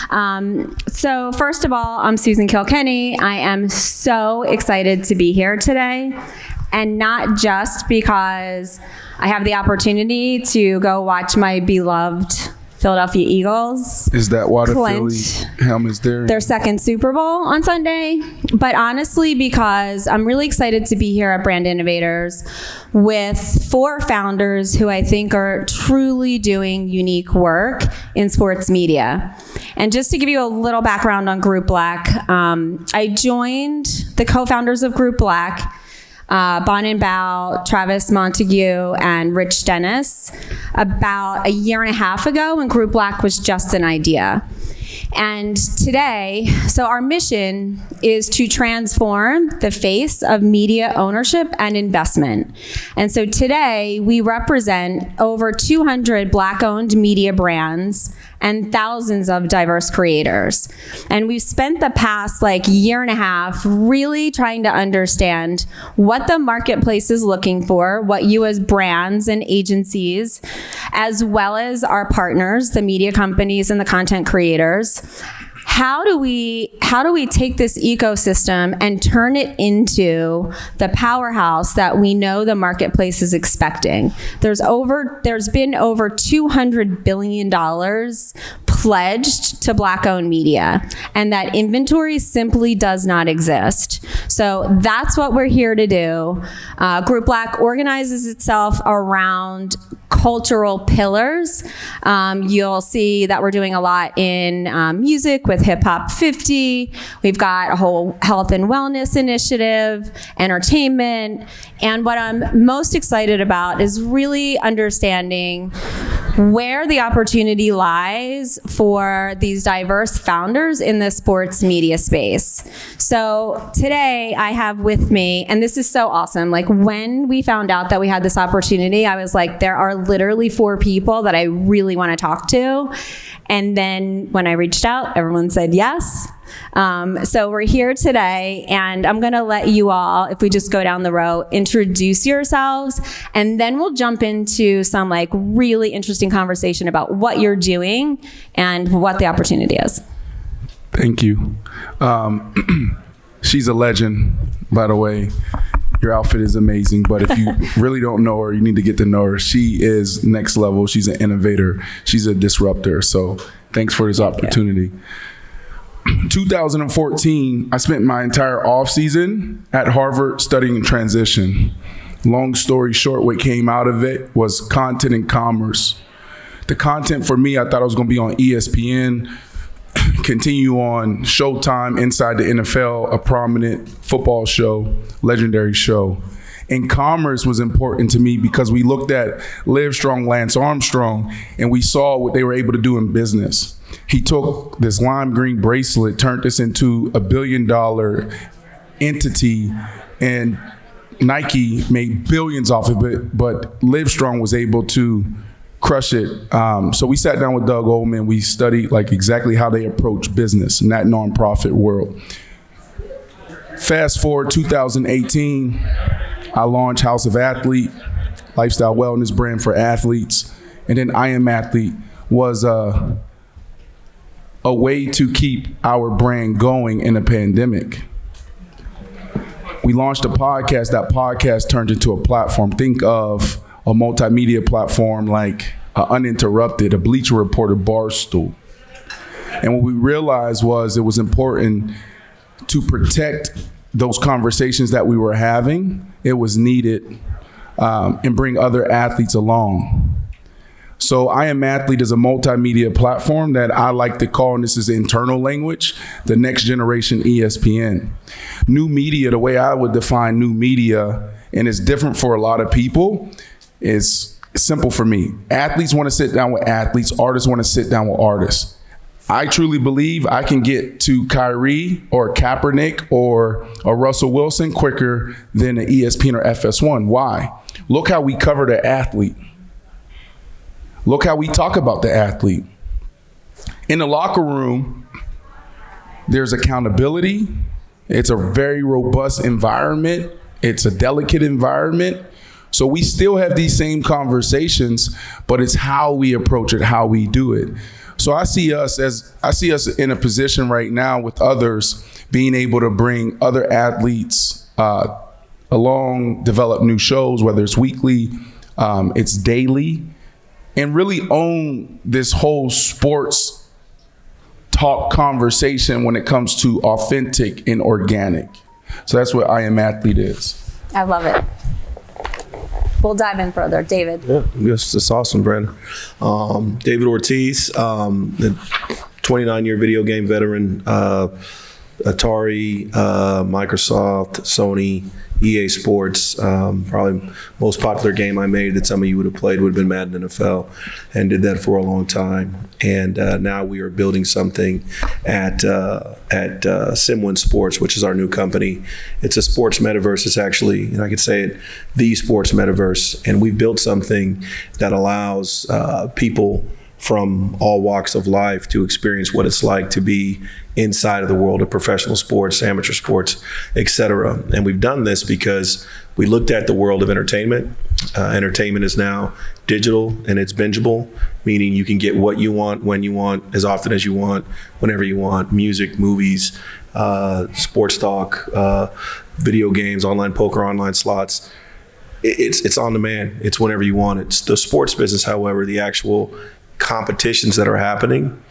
So first of all, I'm Susan Kilkenny. I am so excited to be here today, and not just because I have the opportunity to go watch my beloved Philadelphia Eagles. Is that why the Philly helmet's there? Their second Super Bowl on Sunday. But honestly, because I'm really excited to be here at Brand Innovators with 4 founders who I think are truly doing unique work in sports media. And just to give you a little background on Group Black, I joined the co-founders of Group Black, Bon and Bao, Travis Montague, and Rich Dennis, about a year and a half ago when Group Black was just an idea. And today, so our mission is to transform the face of media ownership and investment. And so today, we represent over 200 Black-owned media brands and thousands of diverse creators. And we've spent the past year and a half really trying to understand what the marketplace is looking for, what you as brands and agencies, as well as our partners, the media companies and the content creators, how do we take this ecosystem and turn it into the powerhouse that we know the marketplace is expecting? There's been over $200 billion pledged to Black-owned media, and that inventory simply does not exist. So that's what we're here to do. Group Black organizes itself around cultural pillars. You'll see that we're doing a lot in music with Hip Hop 50. We've got a whole health and wellness initiative, entertainment. And what I'm most excited about is really understanding where the opportunity lies for these diverse founders in the sports media space. So today I have with me, and this is so awesome, when we found out that we had this opportunity, I was like, there are literally 4 people that I really want to talk to. And then when I reached out, everyone said yes. So we're here today, and I'm going to let you all, if we just go down the row, introduce yourselves, and then we'll jump into some really interesting conversation about what you're doing and what the opportunity is. Thank you. She's a legend, by the way. Your outfit is amazing, but if you really don't know her, you need to get to know her. She is next level. She's an innovator. She's a disruptor. So thanks for this opportunity. 2014, I spent my entire off season at Harvard studying transition. Long story short, what came out of it was content and commerce. The content for me, I thought I was going to be on ESPN, continue on Showtime, Inside the NFL, a prominent football show, legendary show. And commerce was important to me because we looked at Livestrong, Lance Armstrong, and we saw what they were able to do in business. He took this lime green bracelet, turned this into $1 billion entity, and Nike made billions off of it, but Livestrong was able to crush it. So we sat down with Doug Oldman. We studied exactly how they approach business in that nonprofit world. Fast forward 2018, I launched House of Athlete, lifestyle wellness brand for athletes. And then I Am Athlete was a way to keep our brand going in a pandemic. We launched a podcast. That podcast turned into a platform. Think of a multimedia platform like Uninterrupted, a Bleacher Report, Barstool. And what we realized was it was important to protect those conversations that we were having. It was needed, and bring other athletes along. So I Am Athlete is a multimedia platform that I like to call, and this is internal language, the next generation ESPN. New media, the way I would define new media, and it's different for a lot of people, is simple for me. Athletes want to sit down with athletes. Artists want to sit down with artists. I truly believe I can get to Kyrie or Kaepernick or a Russell Wilson quicker than an ESPN or FS1. Why? Look how we cover the athlete. Look how we talk about the athlete. In the locker room, there's accountability. It's a very robust environment. It's a delicate environment. So we still have these same conversations, but it's how we approach it, how we do it. So I see us in a position right now with others being able to bring other athletes along, develop new shows, whether it's weekly, it's daily, and really own this whole sports talk conversation when it comes to authentic and organic. So that's what I Am Athlete is. I love it. We'll dive in further. David. Yeah, that's awesome, Brandon. David Ortiz, the 29-year video game veteran, Atari, Microsoft, Sony, EA Sports. Probably most popular game I made that some of you would have played would have been Madden NFL, and did that for a long time. And now we are building something at Simwin Sports, which is our new company. It's a sports metaverse. It's actually, I could say it, the sports metaverse. And we've built something that allows people from all walks of life to experience what it's like to be inside of the world of professional sports, amateur sports, etc. And we've done this because we looked at the world of entertainment. Entertainment is now digital and it's bingeable, meaning you can get what you want, when you want, as often as you want, whenever you want. Music, movies, sports talk, video games, online poker, online slots. It's on demand. It's whenever you want it. It's the sports business, however, the actual competitions that are happening,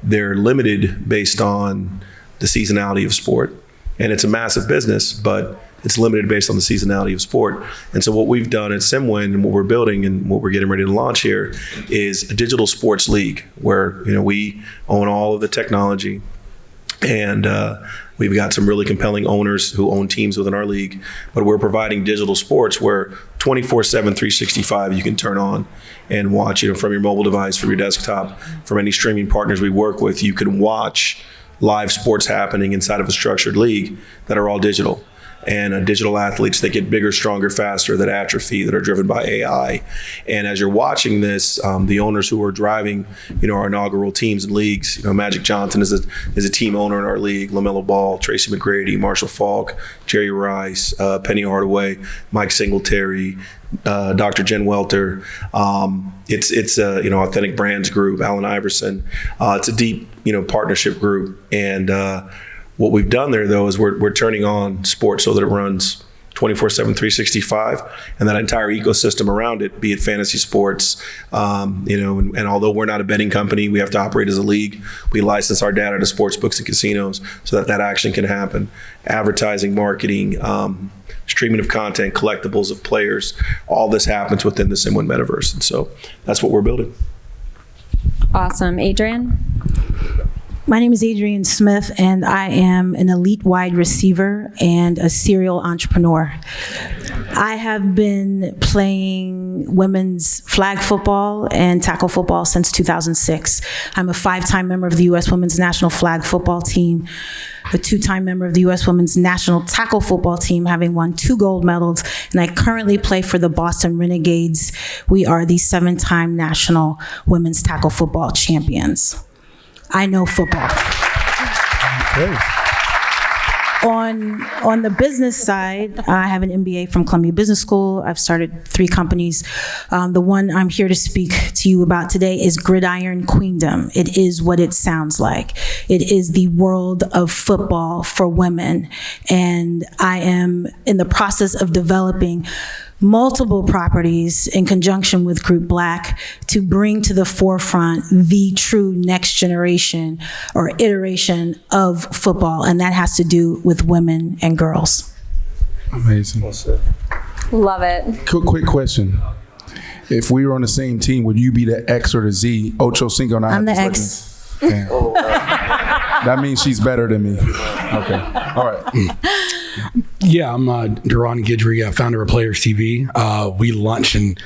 they're limited based on the seasonality of sport. And it's a massive business, but it's limited based on the seasonality of sport. And so what we've done at Simwin and what we're building and what we're getting ready to launch here is a digital sports league where we own all of the technology. And we've got some really compelling owners who own teams within our league, but we're providing digital sports where 24/7, 365 you can turn on and watch, from your mobile device, from your desktop, from any streaming partners we work with. You can watch live sports happening inside of a structured league that are all digital. And digital athletes that get bigger, stronger, faster, that atrophy, that are driven by AI. And as you're watching this, the owners who are driving, our inaugural teams and leagues, Magic Johnson is a team owner in our league, LaMelo Ball, Tracy McGrady, Marshall Falk, Jerry Rice, Penny Hardaway, Mike Singletary, Dr. Jen Welter. It's Authentic Brands Group, Allen Iverson. It's a deep, partnership group. And what we've done there, though, is we're turning on sports so that it runs 24/7, 365, and that entire ecosystem around it, be it fantasy sports, and although we're not a betting company, we have to operate as a league. We license our data to sports books and casinos so that action can happen. Advertising, marketing, streaming of content, collectibles of players, all this happens within the Simwin metaverse. And so that's what we're building. Awesome. Adrienne? My name is Adrienne Smith, and I am an elite wide receiver and a serial entrepreneur. I have been playing women's flag football and tackle football since 2006. I'm a 5-time member of the U.S. Women's National Flag Football Team, a 2-time member of the U.S. Women's National Tackle Football Team, having won 2 gold medals, and I currently play for the Boston Renegades. We are the 7-time National Women's Tackle Football Champions. I know football. Okay. On the business side, I have an MBA from Columbia Business School. I've started 3 companies. The one I'm here to speak to you about today is Gridiron Queendom. It is what it sounds like. It is the world of football for women. And I am in the process of developing multiple properties in conjunction with Group Black to bring to the forefront the true next generation or iteration of football, and that has to do with women and girls. Amazing. Love it. Quick question. If we were on the same team, would you be the X or the Z? Ocho Cinco and I. I'm the X. That means she's better than me. Okay. All right. Yeah, I'm Deron, Guidrey, founder of PlayersTV. We launched in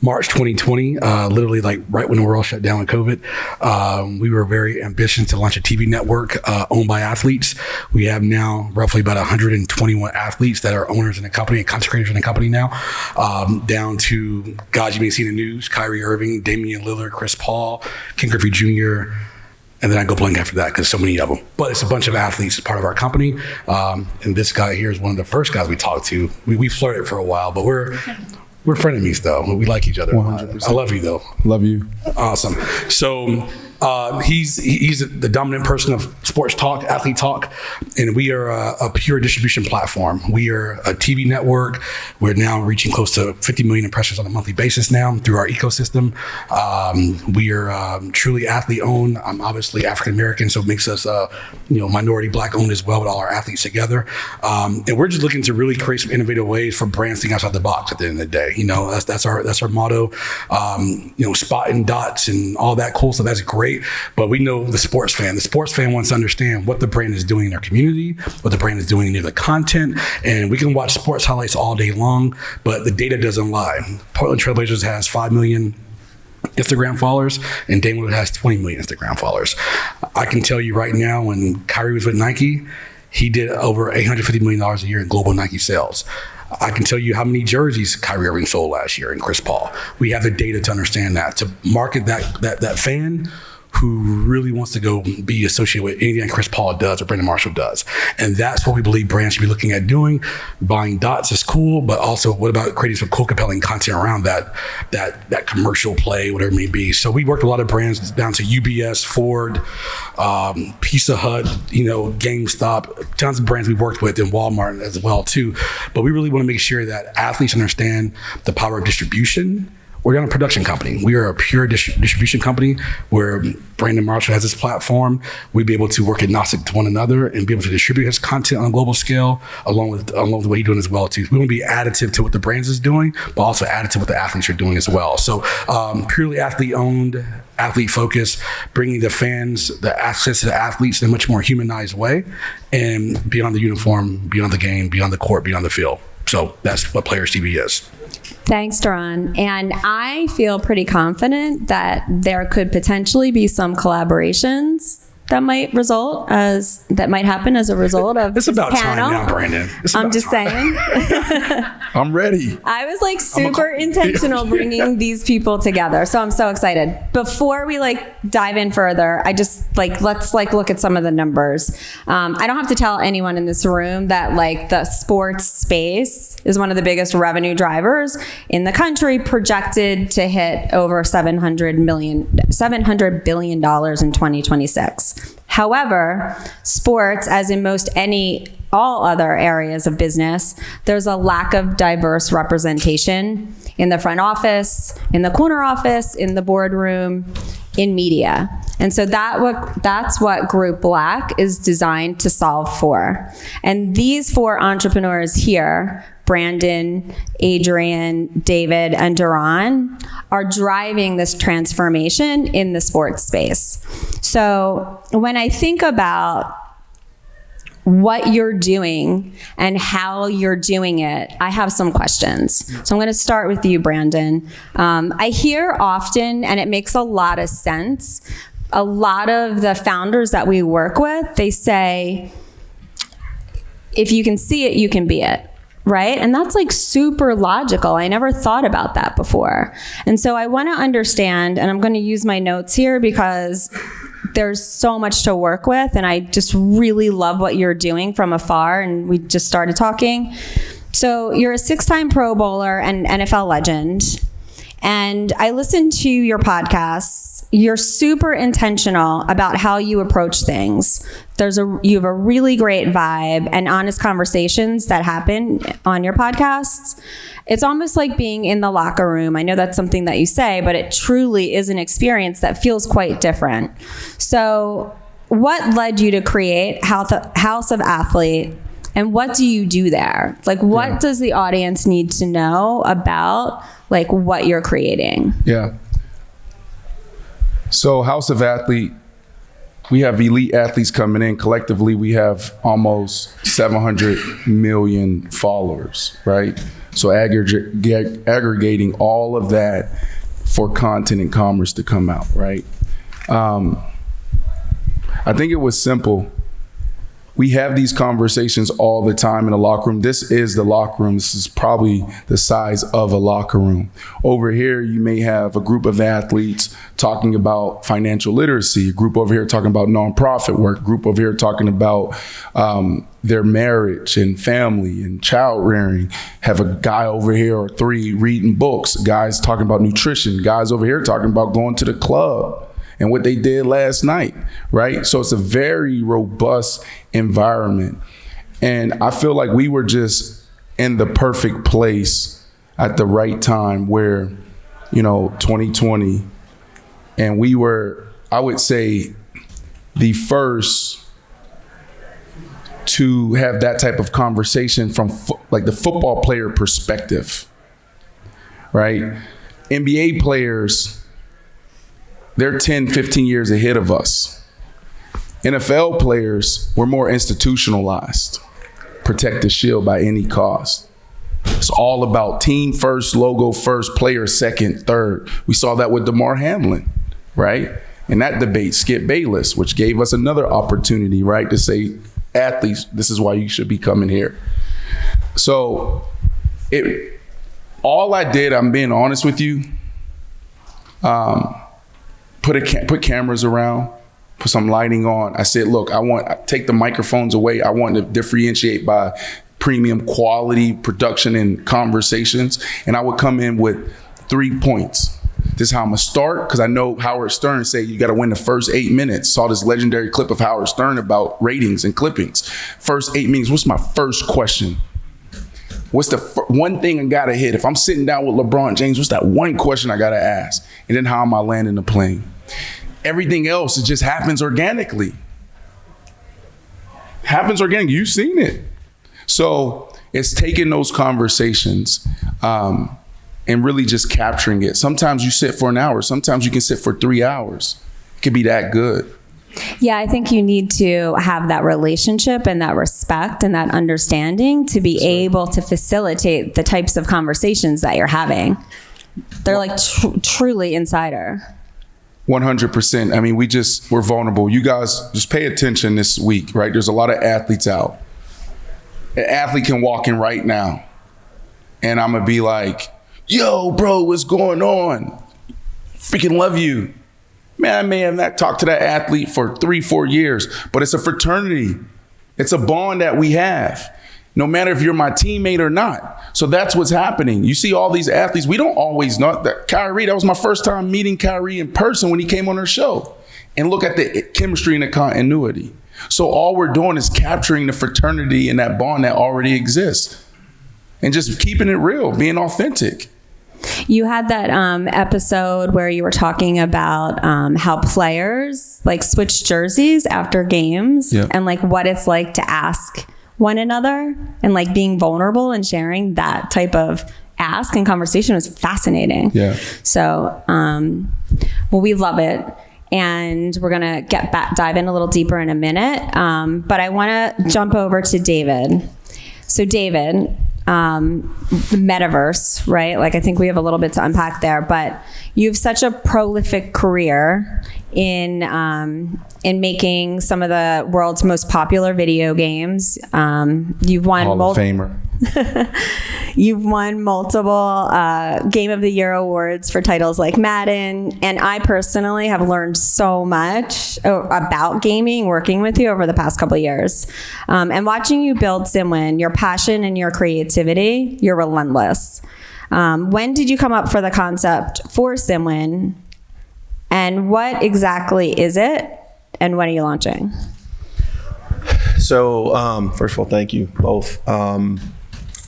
March 2020, literally like right when the world shut down with COVID. We were very ambitious to launch a TV network owned by athletes. We have now roughly about 121 athletes that are owners in the company and content creators in the company now, down to guys you may see in the news: Kyrie Irving, Damian Lillard, Chris Paul, Ken Griffey Jr., and then I go blank after that because so many of them. But it's a bunch of athletes as part of our company. And this guy here is one of the first guys we talked to. We flirted for a while, but we're frenemies though. We like each other. 100%. I love you though. Love you. Awesome. So He's the dominant person of sports talk, athlete talk, and we are a pure distribution platform. We are a TV network. We're now reaching close to 50 million impressions on a monthly basis now through our ecosystem. We are truly athlete owned. I'm obviously African American, so it makes us minority black owned as well with all our athletes together. And we're just looking to really create some innovative ways for brands to think outside the box at the end of the day. That's our motto. Spotting dots and all that cool stuff. That's great. But we know the sports fan wants to understand what the brand is doing in their community, what the brand is doing in the content. And we can watch sports highlights all day long, but the data doesn't lie. Portland Trailblazers has 5 million Instagram followers, and Dame Lillard has 20 million Instagram followers. I can tell you right now, when Kyrie was with Nike, he did over $850 million a year in global Nike sales. I can tell you how many jerseys Kyrie Irving sold last year, and Chris Paul. We have the data to understand that, to market that fan who really wants to go be associated with anything Chris Paul does or Brandon Marshall does. And that's what we believe brands should be looking at doing. Buying dots is cool, but also what about creating some cool, compelling content around that commercial play, whatever it may be. So we worked with a lot of brands down to UBS, Ford, Pizza Hut, GameStop, tons of brands we worked with, and Walmart as well too. But we really want to make sure that athletes understand the power of distribution. We're not a production company. We are a pure distribution company where Brandon Marshall has his platform. We'd be able to work agnostic to one another and be able to distribute his content on a global scale along with the way he's doing as well too. We want to be additive to what the brands is doing, but also additive to what the athletes are doing as well. So purely athlete owned, athlete focused, bringing the fans the access to the athletes in a much more humanized way, and beyond the uniform, beyond the game, beyond the court, beyond the field. So that's what PlayersTV is. Thanks, Deron. And I feel pretty confident that there could potentially be some collaborations that might happen as a result of it's this about panel. time now, Brandon. I'm just saying. I'm ready. I was super intentional bringing these people together. So I'm so excited. Before we dive in further, I just let's look at some of the numbers. I don't have to tell anyone in this room that the sports space is one of the biggest revenue drivers in the country, projected to hit over $700 billion in 2026. However, sports, as in all other areas of business, there's a lack of diverse representation in the front office, in the corner office, in the boardroom, in media. And so that's what Group Black is designed to solve for. And these 4 entrepreneurs here, Brandon, Adrienne, David, and Deron, are driving this transformation in the sports space. So when I think about what you're doing and how you're doing it, I have some questions. So I'm going to start with you, Brandon. I hear often, and it makes a lot of sense, a lot of the founders that we work with, they say, if you can see it, you can be it. Right? And that's super logical. I never thought about that before. And so I want to understand, and I'm going to use my notes here because there's so much to work with, and I just really love what you're doing from afar, and we just started talking. So you're a 6-time Pro Bowler and NFL legend, and I listened to your podcasts. You're super intentional about how you approach things. You have a really great vibe and honest conversations that happen on your podcasts. It's almost like being in the locker room. I know that's something that you say, but it truly is an experience that feels quite different. So what led you to create House of Athlete, and what do you do there? What does the audience need to know about what you're creating? Yeah. So House of Athlete, we have elite athletes coming in. Collectively, we have almost 700 million followers, right? So aggregating all of that for content and commerce to come out, right? I think it was simple. We have these conversations all the time in the locker room. This is the locker room. This is probably the size of a locker room. Over here, you may have a group of athletes talking about financial literacy, a group over here talking about nonprofit work, a group over here talking about their marriage and family and child rearing. Have a guy over here or 3 reading books, guys talking about nutrition, guys over here talking about going to the club and what they did last night, right? So it's a very robust environment. And I feel like we were just in the perfect place at the right time where, 2020, and we were, I would say, the first to have that type of conversation from like the football player perspective, right? NBA players, they're 10, 15 years ahead of us. NFL players, we're more institutionalized. Protect the shield by any cost. It's all about team first, logo first, player second, third. We saw that with DeMar Hamlin, right? In that debate, Skip Bayless, which gave us another opportunity, right, to say, athletes, this is why you should be coming here. So all I did, I'm being honest with you, put cameras around, put some lighting on. I said, look, I take the microphones away. I want to differentiate by premium quality production and conversations. And I would come in with 3 points. This is how I'm gonna start, because I know Howard Stern say you gotta win the first 8 minutes. Saw this legendary clip of Howard Stern about ratings and clippings. First 8 minutes, what's my first question? What's the one thing I gotta hit? If I'm sitting down with LeBron James, what's that one question I gotta ask? And then how am I landing the plane? Everything else, it just happens organically. Happens organically, you've seen it. So it's taking those conversations, and really just capturing it. Sometimes you sit for an hour. Sometimes you can sit for 3 hours. It could be that good. Yeah, I think you need to have that relationship and that respect and that understanding to be able to facilitate the types of conversations that you're having. They're like truly insider. 100%. I mean, we're vulnerable. You guys just pay attention this week, right? There's a lot of athletes out. An athlete can walk in right now and I'm gonna be like, yo, bro, what's going on? Freaking love you. Man, I may have not talked to that athlete for 3-4 years, but it's a fraternity. It's a bond that we have, no matter if you're my teammate or not. So that's what's happening. You see all these athletes, we don't always know that. Kyrie, that was my first time meeting Kyrie in person when he came on our show. And look at the chemistry and the continuity. So all we're doing is capturing the fraternity and that bond that already exists. And just keeping it real, being authentic. You had that episode where you were talking about how players like switch jerseys after games, and like what it's like to ask one another, and like being vulnerable and sharing that type of ask and conversation was fascinating. Yeah. So, well, we love it. And we're going to dive in a little deeper in a minute. But I want to jump over to David. So David, the metaverse, right? Like, I think we have a little bit to unpack there, but you have such a prolific career in making some of the world's most popular video games. You've won Hall of Famer. You've won multiple Game of the Year awards for titles like Madden, and I personally have learned so much about gaming working with you over the past couple of years. And watching you build Simwin, your passion and your creativity, you're relentless. When did you come up for the concept for Simwin, and what exactly is it, and when are you launching? So, first of all, thank you both.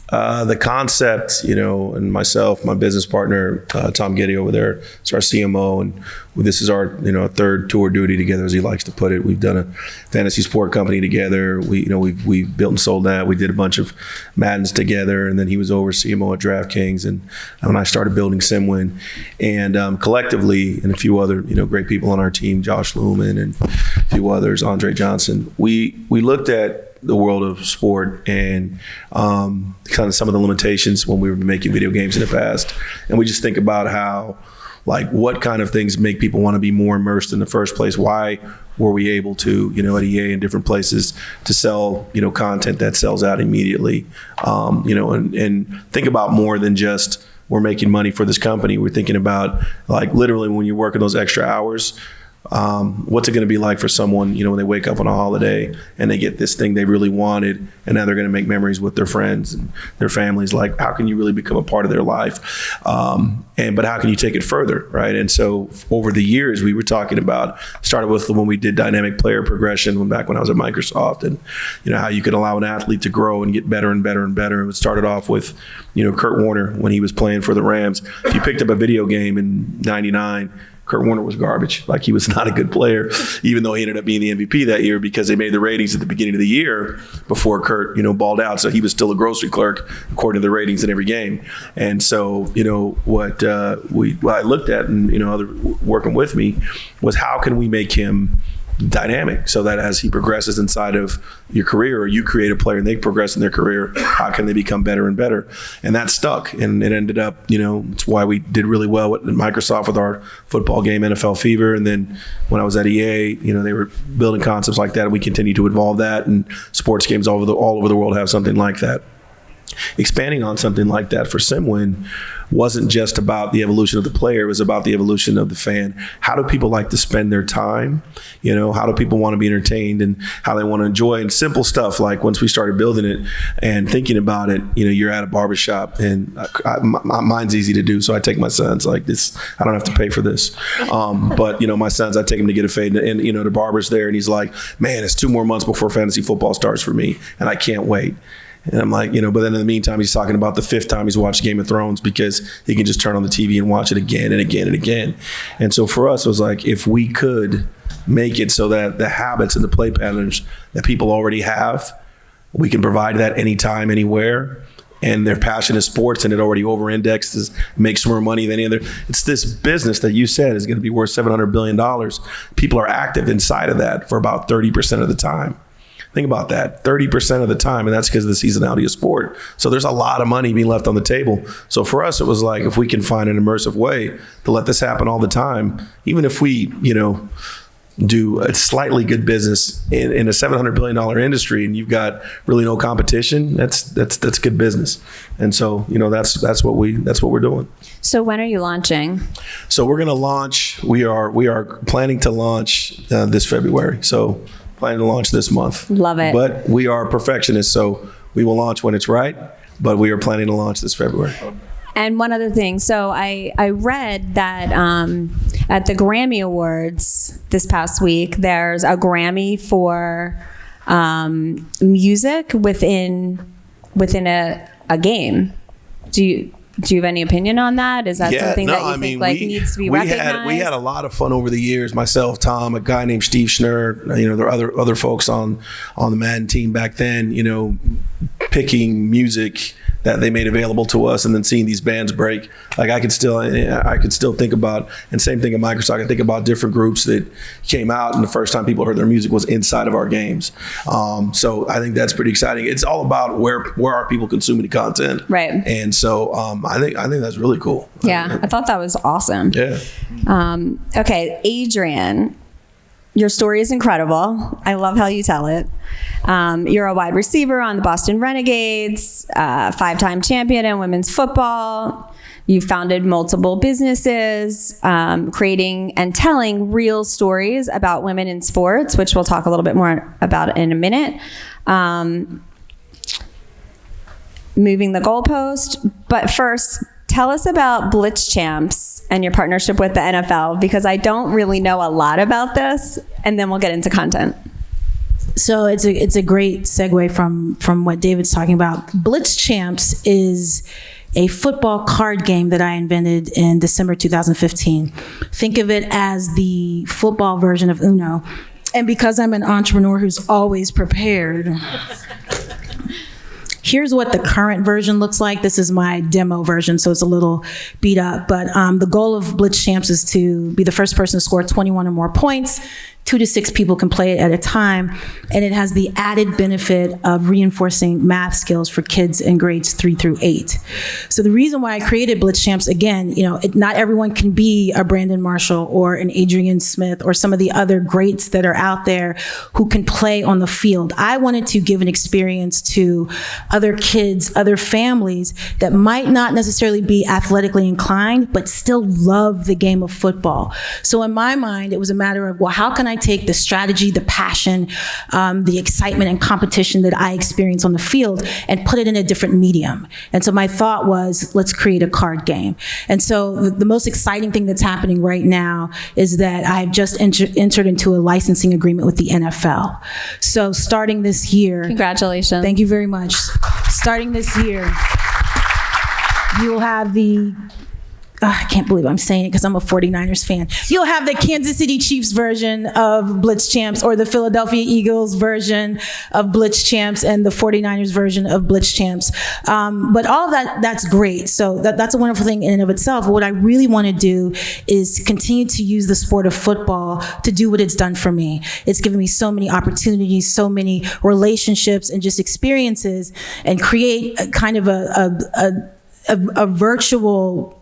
The concept, and myself, my business partner, Tom Guidrey over there, is our CMO, and this is our, third tour duty together, as he likes to put it. We've done a fantasy sport company together. We've built and sold that. We did a bunch of Maddens together, and then he was over CMO at DraftKings, and when I started building Simwin, and collectively, and a few other, great people on our team, Josh Lumen and a few others, Andre Johnson, we looked at the world of sport and kind of some of the limitations when we were making video games in the past. And we just think about how, like, what kind of things make people want to be more immersed in the first place? Why were we able to, at EA and different places to sell, content that sells out immediately? And think about more than just we're making money for this company. We're thinking about, like, literally when you're working those extra hours, What's it going to be like for someone, when they wake up on a holiday and they get this thing they really wanted, and now they're going to make memories with their friends and their families? Like, how can you really become a part of their life? But how can you take it further, right? And so over the years, we were talking about, started with when we did dynamic player progression back when I was at Microsoft, and how you could allow an athlete to grow and get better and better and better. And it started off with, Kurt Warner when he was playing for the Rams. If you picked up a video game in '99, Kurt Warner was garbage. Like, he was not a good player, even though he ended up being the MVP that year because they made the ratings at the beginning of the year before Kurt, balled out. So he was still a grocery clerk according to the ratings in every game. And so, what I looked at, and other working with me, was how can we make him dynamic so that as he progresses inside of your career, or you create a player and they progress in their career, how can they become better and better? And that stuck, and it ended up, it's why we did really well at Microsoft with our football game, NFL Fever. And then when I was at EA, they were building concepts like that, and we continue to evolve that, and sports games all over the world have something like that. Expanding on something like that for Simwin wasn't just about the evolution of the player, it was about the evolution of the fan. How do people like to spend their time? How do people want to be entertained, and how they want to enjoy? And simple stuff like, once we started building it and thinking about it, you're at a barbershop, and mine's easy to do, so I take my sons like this. I don't have to pay for this. But my sons, I take him to get a fade, and the barber's there, and he's like, man, it's 2 more months before fantasy football starts for me, and I can't wait. And I'm like, but then in the meantime, he's talking about the 5th time he's watched Game of Thrones because he can just turn on the TV and watch it again and again and again. And so for us, it was like, if we could make it so that the habits and the play patterns that people already have, we can provide that anytime, anywhere. And their passion is sports, and it already over-indexes, makes more money than any other. It's this business that you said is going to be worth $700 billion. People are active inside of that for about 30% of the time. Think about that, 30% of the time, and that's because of the seasonality of sport. So there's a lot of money being left on the table. So for us, it was like, if we can find an immersive way to let this happen all the time, even if we, do a slightly good business in a $700 billion industry, and you've got really no competition, that's good business. And so, that's what we're doing. So when are you launching? So we're going to launch. We are planning to launch this February. So planning to launch this month. Love it. But we are perfectionists, so we will launch when it's right. But we are planning to launch this February. And one other thing. So I read that at the Grammy Awards this past week, there's a Grammy for music within a game. Do you have any opinion on that? Is that something that you think needs to be recognized? We had a lot of fun over the years. Myself, Tom, a guy named Steve Schnurr. There are other folks on the Madden team back then. Picking music that they made available to us, and then seeing these bands break. Like, I could still think about, and same thing at Microsoft, I can think about different groups that came out, and the first time people heard their music was inside of our games. So I think that's pretty exciting. It's all about where are people consuming the content, right? And so I think that's really cool. Yeah, I thought that was awesome. Yeah. Okay, Adrienne, your story is incredible. I love how you tell it. You're a wide receiver on the Boston Renegades, 5-time champion in women's football. You founded multiple businesses, creating and telling real stories about women in sports, which we'll talk a little bit more about in a minute. Moving the goalpost. But first, tell us about Blitz Champs and your partnership with the NFL, because I don't really know a lot about this, and then we'll get into content. So it's a great segue from what David's talking about. Blitz Champs is a football card game that I invented in December 2015. Think of it as the football version of Uno. And because I'm an entrepreneur who's always prepared, here's what the current version looks like. This is my demo version, so it's a little beat up. But the goal of Blitz Champs is to be the first person to score 21 or more points, 2 to 6 people can play it at a time, and it has the added benefit of reinforcing math skills for kids in grades 3 through 8. So the reason why I created Blitz Champs, again, not everyone can be a Brandon Marshall or an Adrienne Smith or some of the other greats that are out there who can play on the field. I wanted to give an experience to other kids, other families that might not necessarily be athletically inclined, but still love the game of football. So in my mind, it was a matter of, well, how can I take the strategy, the passion, the excitement and competition that I experience on the field and put it in a different medium? And so my thought was, let's create a card game. And so the most exciting thing that's happening right now is that I've just entered into a licensing agreement with the NFL. So starting this year. Congratulations. Thank you very much. Starting this year, you will have the I can't believe I'm saying it because I'm a 49ers fan. You'll have the Kansas City Chiefs version of Blitz Champs, or the Philadelphia Eagles version of Blitz Champs, and the 49ers version of Blitz Champs. But all of that's great. So that's a wonderful thing in and of itself. But what I really want to do is continue to use the sport of football to do what it's done for me. It's given me so many opportunities, so many relationships, and just experiences, and create a kind of a virtual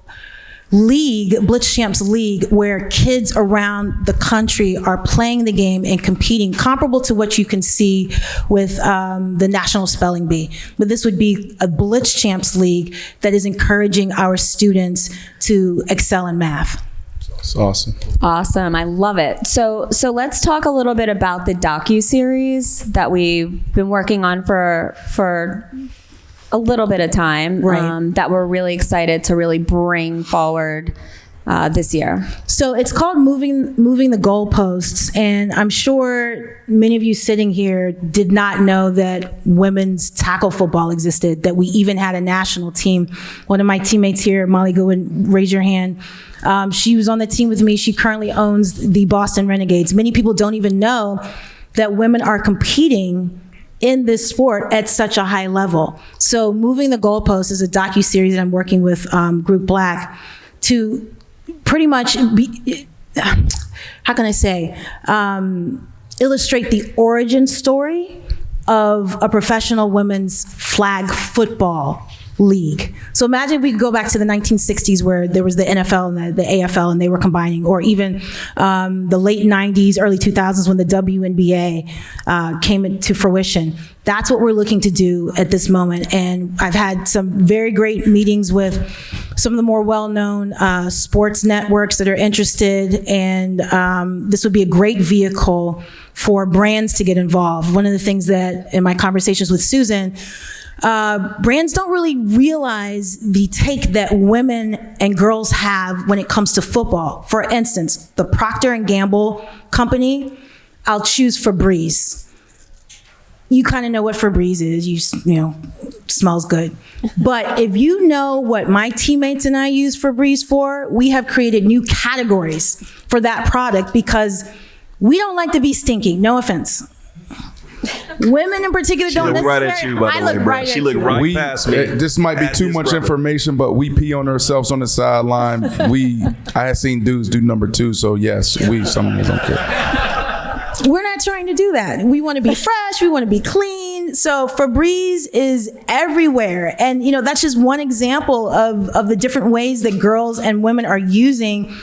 league, Blitz Champs League, where kids around the country are playing the game and competing, comparable to what you can see with the National Spelling Bee. But this would be a Blitz Champs League that is encouraging our students to excel in math. It's awesome. Awesome. I love it. So let's talk a little bit about the docuseries that we've been working on for a little bit of time, right, that we're really excited to really bring forward this year. So it's called Moving the Goalposts, and I'm sure many of you sitting here did not know that women's tackle football existed, that we even had a national team. One of my teammates here, Molly Goodwin, raise your hand. She was on the team with me. She currently owns the Boston Renegades. Many people don't even know that women are competing in this sport at such a high level. So Moving the Goalposts is a docuseries that I'm working with Group Black to pretty much be, how can I say, illustrate the origin story of a professional women's flag football league. So imagine if we could go back to the 1960s where there was the NFL and the AFL and they were combining, or even the late 90s, early 2000s when the WNBA came into fruition. That's what we're looking to do at this moment. And I've had some very great meetings with some of the more well-known sports networks that are interested, and this would be a great vehicle for brands to get involved. One of the things that in my conversations with Susan, brands don't really realize the take that women and girls have when it comes to football. For instance, the Procter & Gamble company, I'll choose Febreze. You kind of know what Febreze is, you know, smells good. But if you know what my teammates and I use Febreze for, we have created new categories for that product because we don't like to be stinky, no offense. Women in particular don't necessarily. Right at you, by the way, bro. She looked right past me. This might be too much information, but we pee on ourselves on the sideline. I have seen dudes do number 2, so yes, some of us don't care. We're not trying to do that. We want to be fresh. We want to be clean. So Febreze is everywhere. And, you know, that's just one example of the different ways that girls and women are using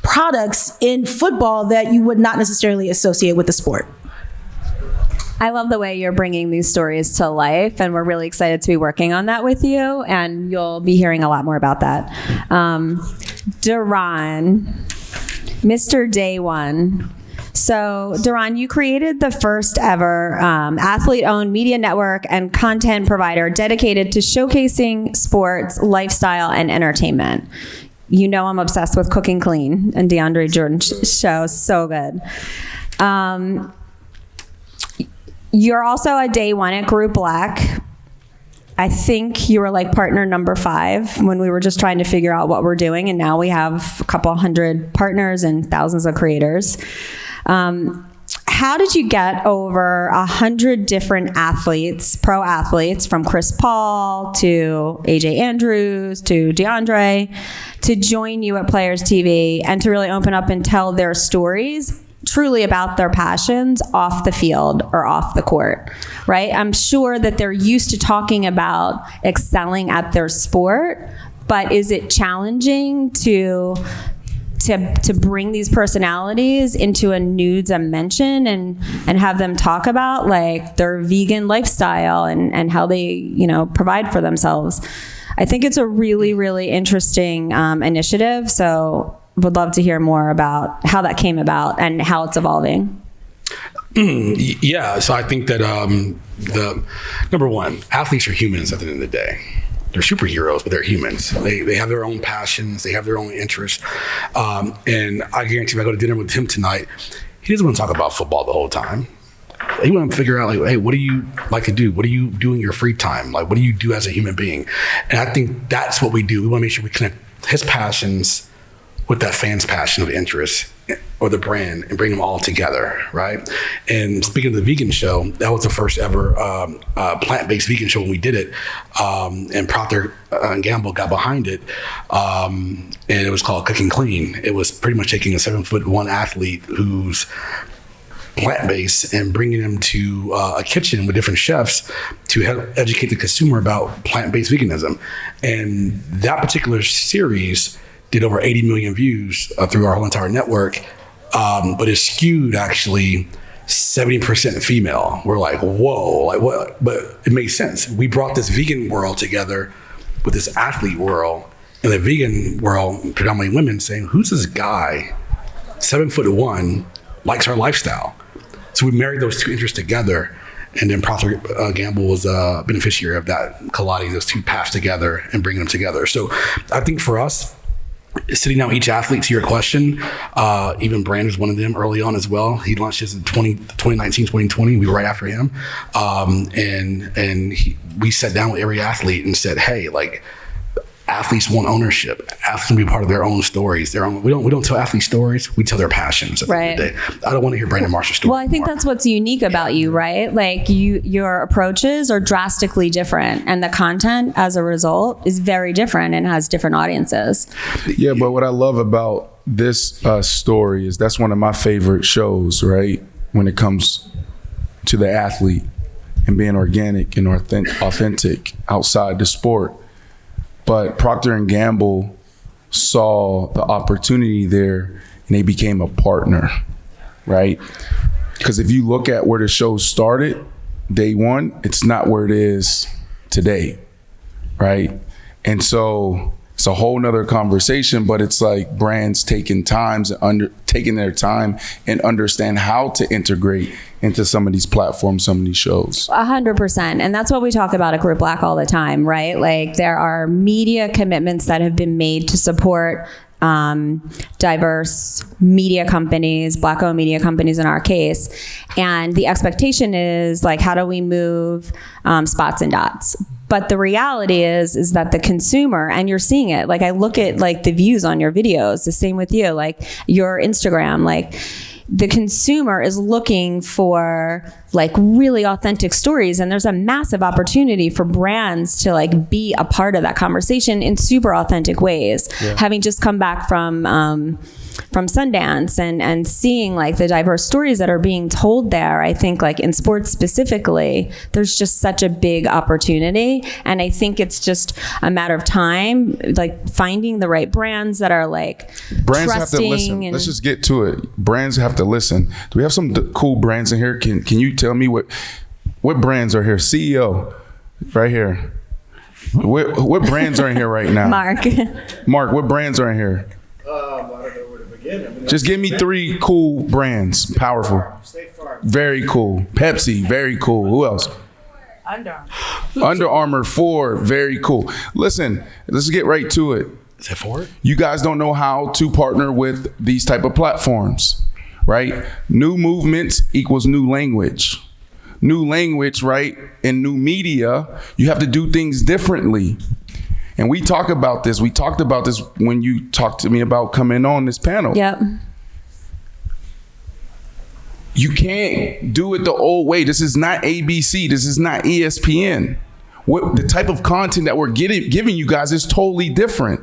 products in football that you would not necessarily associate with the sport. I love the way you're bringing these stories to life, and we're really excited to be working on that with you, and you'll be hearing a lot more about that. Deron, Mr. Day One. So, Deron, you created the first ever athlete-owned media network and content provider dedicated to showcasing sports, lifestyle, and entertainment. You know I'm obsessed with Cooking Clean and DeAndre Jordan's show. So good. You're also a Day One at Group Black. I think you were like partner number 5 when we were just trying to figure out what we're doing, and now we have a couple hundred partners and thousands of creators. How did you get over 100 different athletes, pro athletes, from Chris Paul to AJ Andrews to DeAndre, to join you at PlayersTV and to really open up and tell their stories truly about their passions off the field or off the court, right? I'm sure that they're used to talking about excelling at their sport, but is it challenging to bring these personalities into a new dimension and have them talk about like their vegan lifestyle and how they, you know, provide for themselves? I think it's a really, really interesting initiative. So would love to hear more about how that came about and how it's evolving. Yeah, so I think that the number one, athletes are humans at the end of the day. They're superheroes, but they're humans. They have their own passions. They have their own interests. And I guarantee if I go to dinner with him tonight, he doesn't want to talk about football the whole time. He want to figure out, like, hey, what do you like to do? What do you do in your free time? Like, what do you do as a human being? And I think that's what we do. We want to make sure we connect his passions with that fan's passion of interest or the brand and bring them all together, right? And speaking of the vegan show, that was the first ever plant-based vegan show when we did it. And Procter & Gamble got behind it. And it was called Cooking Clean. It was pretty much taking a 7'1" athlete who's plant-based and bringing them to a kitchen with different chefs to help educate the consumer about plant-based veganism. And that particular series did over 80 million views through our whole entire network, but it skewed actually 70% female. We're like, whoa, like what? But it made sense. We brought this vegan world together with this athlete world, and the vegan world, predominantly women, saying, who's this guy, 7'1", likes our lifestyle? So we married those two interests together, and then Procter & Gamble was a beneficiary of that, colliding those two paths together and bringing them together. So I think for us, sitting down with each athlete, to your question, even Brand was one of them early on as well. He launched his in 2019, 2020. We were right after him. We sat down with every athlete and said, hey, like, athletes want ownership. Athletes can be part of their own stories. We don't tell athlete stories. We tell their passions at the end of the day. I don't want to hear Brandon Marshall's story. Well, I think that's what's unique about you, right? Like your approaches are drastically different, and the content as a result is very different and has different audiences. Yeah, but what I love about this story is that's one of my favorite shows, right? When it comes to the athlete and being organic and authentic outside the sport. But Procter & Gamble saw the opportunity there and they became a partner, right? Because if you look at where the show started, day one, it's not where it is today, right? And so it's a whole nother conversation, but it's like brands taking their time and understand how to integrate into some of these platforms, some of these shows. 100%. And that's what we talk about at Group Black all the time, right? Like there are media commitments that have been made to support diverse media companies, Black-owned media companies in our case. And the expectation is like, how do we move spots and dots? But the reality is that the consumer, and you're seeing it, like I look at like the views on your videos, the same with you, like your Instagram, like the consumer is looking for like really authentic stories, and there's a massive opportunity for brands to like be a part of that conversation in super authentic ways. Yeah. Having just come back from Sundance and seeing like the diverse stories that are being told there, I think like in sports specifically, there's just such a big opportunity. And I think it's just a matter of time, like finding the right brands that are like brands have to listen. Let's just get to it. Brands have to listen. Do we have some cool brands in here? Can you tell me what brands are here? CEO, right here. What brands are in here right now? Mark, what brands are in here? Just give me 3 cool brands. Powerful. Very cool. Pepsi. Very cool. Who else? Under Armour. 4. Very cool. Listen, let's get right to it. Is that 4? You guys don't know how to partner with these type of platforms, right? New movements equals new language. New language, right? In new media, you have to do things differently. And we talk about this. We talked about this when you talked to me about coming on this panel. Yep. You can't do it the old way. This is not ABC. This is not ESPN. The type of content that we're giving you guys is totally different.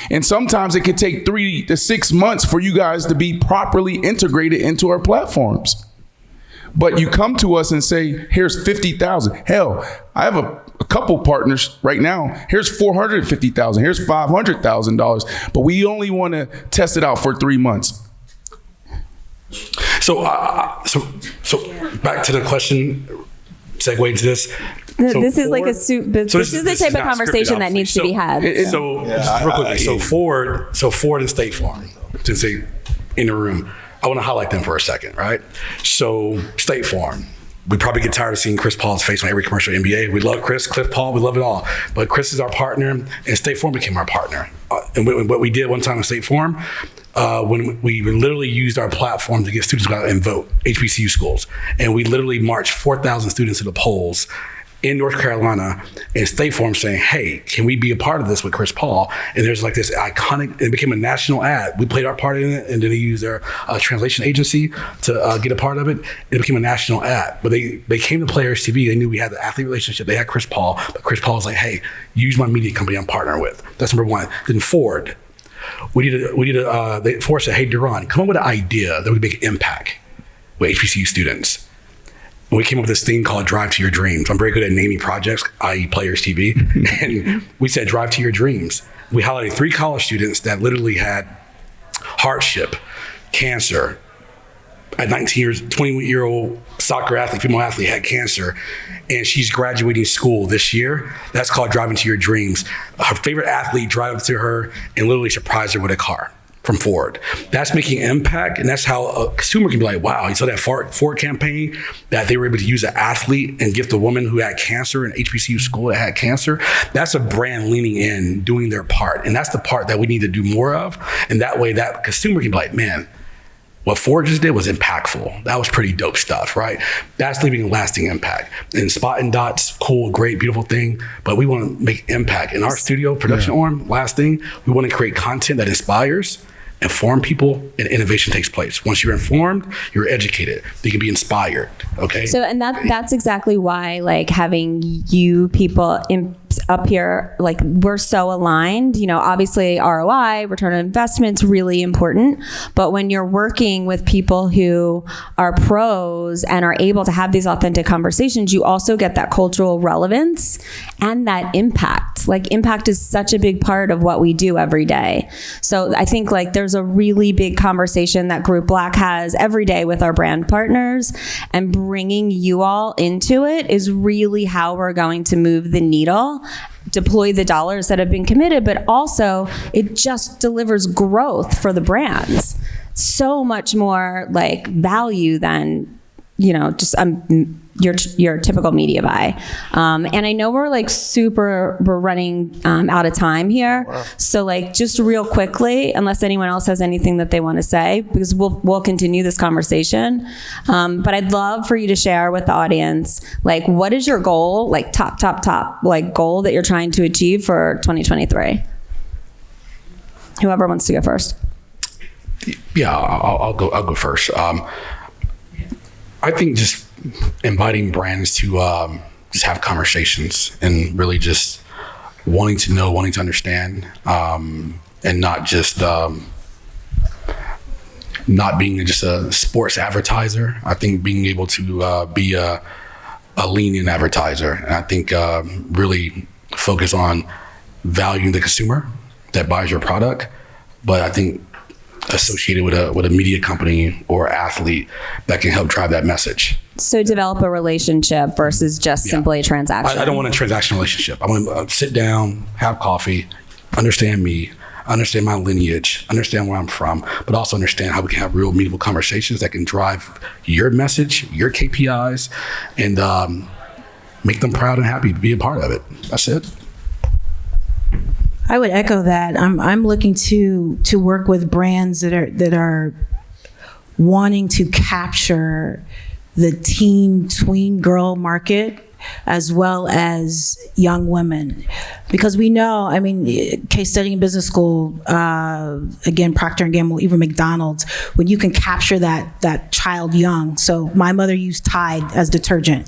And sometimes it could take 3 to 6 months for you guys to be properly integrated into our platforms. But you come to us and say, here's 50,000. Hell, I have a couple partners right now. Here's 450,000. Here's $500,000. But we only want to test it out for 3 months. So back to the question, segue into this. This is like a soup. This is the type of conversation that needs to be had. Real quickly, Ford and State Farm, to say in the room, I want to highlight them for a second, right? So State Farm, we probably get tired of seeing Chris Paul's face on every commercial NBA. We love Chris, Cliff Paul, we love it all. But Chris is our partner, and State Farm became our partner. And what we did one time at State Farm, when we literally used our platform to get students to go out and vote, HBCU schools. And we literally marched 4,000 students to the polls in North Carolina, and State Farm saying, hey, can we be a part of this with Chris Paul? And there's like this iconic, it became a national ad. We played our part in it, and then they used their translation agency to get a part of it. It became a national ad. But they came to Players TV. They knew we had the athlete relationship. They had Chris Paul, but Chris Paul was like, hey, use my media company I'm partnering with. That's number one. Then Ford. Ford said, hey, Deron, come up with an idea that would make an impact with HBCU students. And we came up with this thing called Drive to Your Dreams. I'm very good at naming projects, i.e. Players TV. And we said, Drive to Your Dreams. We highlighted 3 college students that literally had hardship, cancer. At 19 years, 20-year-old soccer athlete, female athlete, had cancer, and she's graduating school this year. That's called Driving to Your Dreams. Her favorite athlete drive up to her and literally surprise her with a car from Ford. That's making impact, and that's how a consumer can be like, wow, you saw that Ford campaign, that they were able to use an athlete and gift a woman who had cancer in HBCU school that had cancer. That's a brand leaning in, doing their part, and that's the part that we need to do more of, and that way that consumer can be like, man, what Ford just did was impactful. That was pretty dope stuff, right? That's leaving a lasting impact. And spot and dots, cool, great, beautiful thing, but we want to make impact. In our studio, production arm, last thing, we want to create content that inspires, inform people, and innovation takes place. Once you're informed, you're educated. You can be inspired, okay? So, and that's exactly why, like, having you people up here, like, we're so aligned. You know, obviously ROI, return on investment's really important, but when you're working with people who are pros and are able to have these authentic conversations, you also get that cultural relevance and that impact. Like, impact is such a big part of what we do every day. So I think, like, there's a really big conversation that Group Black has every day with our brand partners, and bringing you all into it is really how we're going to move the needle, deploy the dollars that have been committed, but also it just delivers growth for the brands. So much more like value than, you know, just your typical media buy. And I know we're running out of time here. Wow. So, like, just real quickly, unless anyone else has anything that they want to say, because we'll continue this conversation. But I'd love for you to share with the audience, like, what is your goal, like top, like, goal that you're trying to achieve for 2023? Whoever wants to go first. Yeah, I'll go first. I think just inviting brands to just have conversations and really just wanting to know, wanting to understand, and not just not being just a sports advertiser. I think being able to be a lean-in advertiser, and I think really focus on valuing the consumer that buys your product. But I think associated with a media company or athlete that can help drive that message. So develop a relationship versus just simply a transaction. I don't want a transactional relationship. I want to sit down, have coffee, understand me, understand my lineage, understand where I'm from, but also understand how we can have real meaningful conversations that can drive your message, your KPIs, and make them proud and happy to be a part of it. That's it. I would echo that. I'm looking to work with brands that are wanting to capture the tween girl market, as well as young women, because we know, I mean, case study in business school, again, Procter & Gamble, even McDonald's, when you can capture that child young. So my mother used Tide as detergent.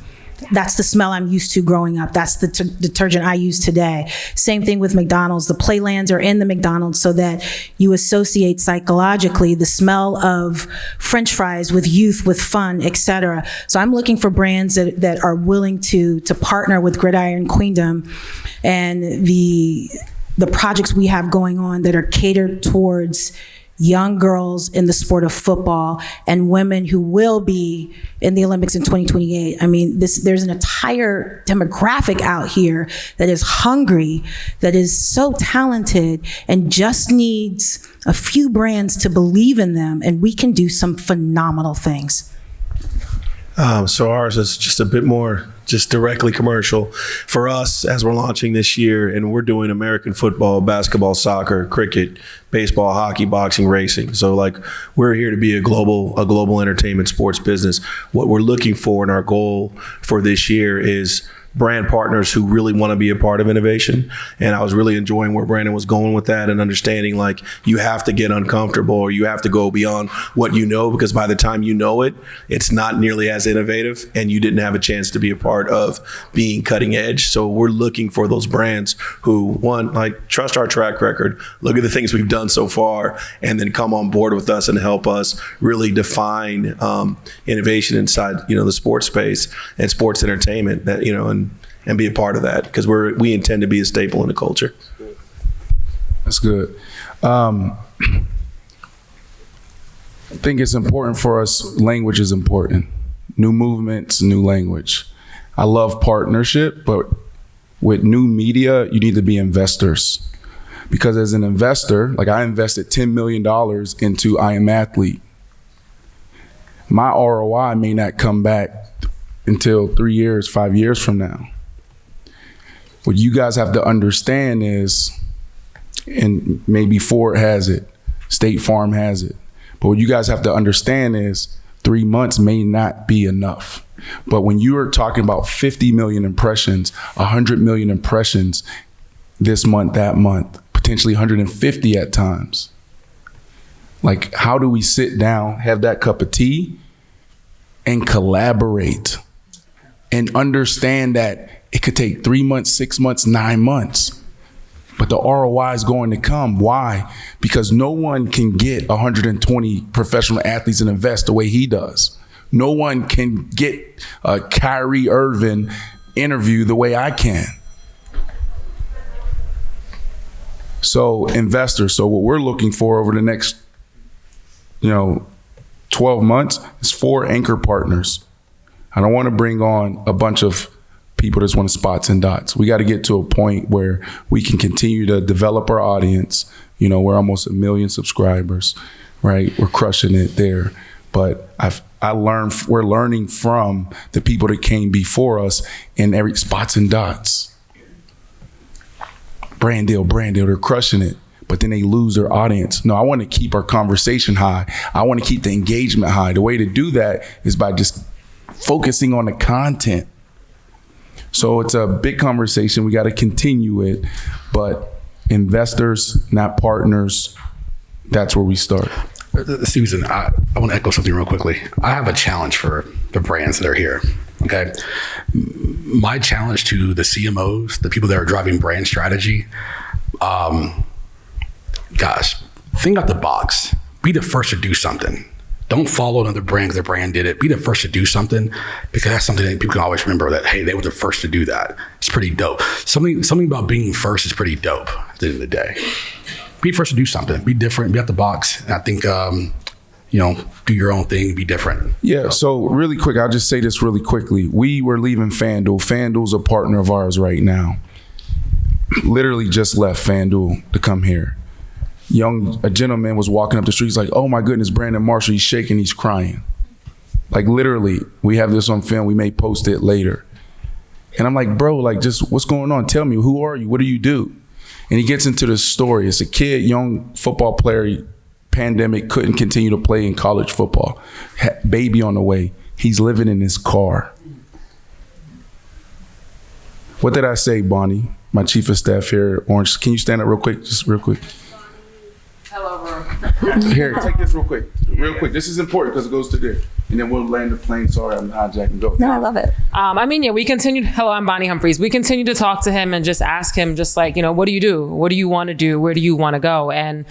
That's the smell I'm used to growing up. That's the detergent I use today. Same thing with McDonald's. The Playlands are in the McDonald's so that you associate psychologically the smell of French fries with youth, with fun, etc. So I'm looking for brands that are willing to partner with Gridiron, Queendom, and the projects we have going on that are catered towards young girls in the sport of football and women who will be in the Olympics in 2028. I mean, there's an entire demographic out here that is hungry, that is so talented, and just needs a few brands to believe in them, and we can do some phenomenal things. So ours is just a bit more just directly commercial for us as we're launching this year, and we're doing American football, basketball, soccer, cricket, baseball, hockey, boxing, racing. So like we're here to be a global entertainment sports business. What we're looking for and our goal for this year is brand partners who really want to be a part of innovation. And I was really enjoying where Brandon was going with that and understanding like you have to get uncomfortable or you have to go beyond what you know, because by the time you know it, it's not nearly as innovative and you didn't have a chance to be a part of being cutting edge. So we're looking for those brands who, one, like trust our track record, look at the things we've done so far, and then come on board with us and help us really define innovation inside, the sports space and sports entertainment, that, and be a part of that, because we intend to be a staple in the culture. That's good. I think it's important for us. Language is important. New movements, new language. I love partnership, but with new media, you need to be investors. Because as an investor, like I invested $10 million into I Am Athlete. My ROI may not come back until 3 years, 5 years from now. What you guys have to understand is, and maybe Ford has it, State Farm has it, but what you guys have to understand is 3 months may not be enough. But when you are talking about 50 million impressions, 100 million impressions this month, that month, potentially 150 at times, like how do we sit down, have that cup of tea, and collaborate and understand that it could take 3 months, 6 months, 9 months, but the ROI is going to come. Why? Because no one can get 120 professional athletes and invest the way he does. No one can get a Kyrie Irving interview the way I can. So investors, so what we're looking for over the next, 12 months is 4 anchor partners. I don't want to bring on a bunch of people that just want spots and dots. We got to get to a point where we can continue to develop our audience. We're almost 1 million subscribers, right? We're crushing it there. But we're learning from the people that came before us in every spots and dots. Brand deal, they're crushing it. But then they lose their audience. No, I want to keep our conversation high. I want to keep the engagement high. The way to do that is by just focusing on the content. So it's a big conversation. We got to continue it. But investors, not partners, that's where we start. Susan, I want to echo something real quickly. I have a challenge for the brands that are here. Okay. My challenge to the CMOs, the people that are driving brand strategy, guys, think out the box. Be the first to do something. Don't follow another brand because their brand did it. Be the first to do something, because that's something that people can always remember, that, hey, they were the first to do that. It's pretty dope. Something about being first is pretty dope at the end of the day. Be first to do something. Be different. Be out the box. And I think, do your own thing. Be different. Yeah. So really quick, I'll just say this really quickly. We were leaving FanDuel. FanDuel's a partner of ours right now. Literally just left FanDuel to come here. A gentleman was walking up the street. He's like, oh my goodness, Brandon Marshall, he's shaking, he's crying. Like literally, we have this on film. We may post it later. And I'm like, bro, like just what's going on? Tell me, who are you? What do you do? And he gets into this story. It's a kid, young football player, pandemic, couldn't continue to play in college football. Baby on the way. He's living in his car. What did I say, Bonnie? My chief of staff here, Orange. Can you stand up real quick? Just real quick. Hello, bro. Here, take this real quick. Real quick. This is important because it goes to there. and then we'll land the plane. Sorry, I'm hijacking. Go. No, I love it. I mean, yeah, we continued. Hello, I'm Bonnie Humphreys. We continued to talk to him and just ask him, just like, what do you do? What do you want to do? Where do you want to go? And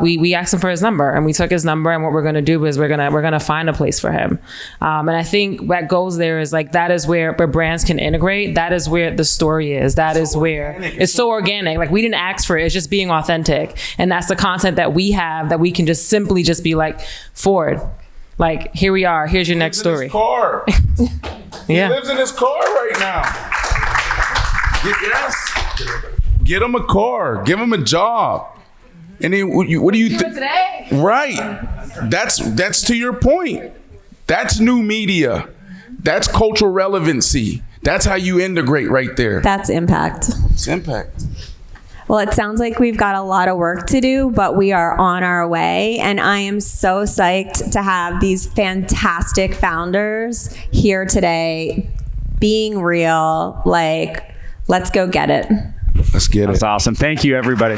we asked him for his number, and we took his number. And what we're going to do is we're gonna find a place for him. And I think what goes there is like that is where brands can integrate. That is where the story is. That is where it's so organic. Like we didn't ask for it. It's just being authentic, and that's the content that we have that we can just simply just be like, Ford. Like, here we are. Here's your next story. Car. Yeah. He lives in his car right now. Yes. Get him a car. Give him a job. And then what do you think? Right. That's to your point. That's new media. That's cultural relevancy. That's how you integrate right there. That's impact. It's impact. Well, it sounds like we've got a lot of work to do, but we are on our way. And I am so psyched to have these fantastic founders here today, being real. Like, let's go get it. Let's get it. That's awesome. Thank you, everybody.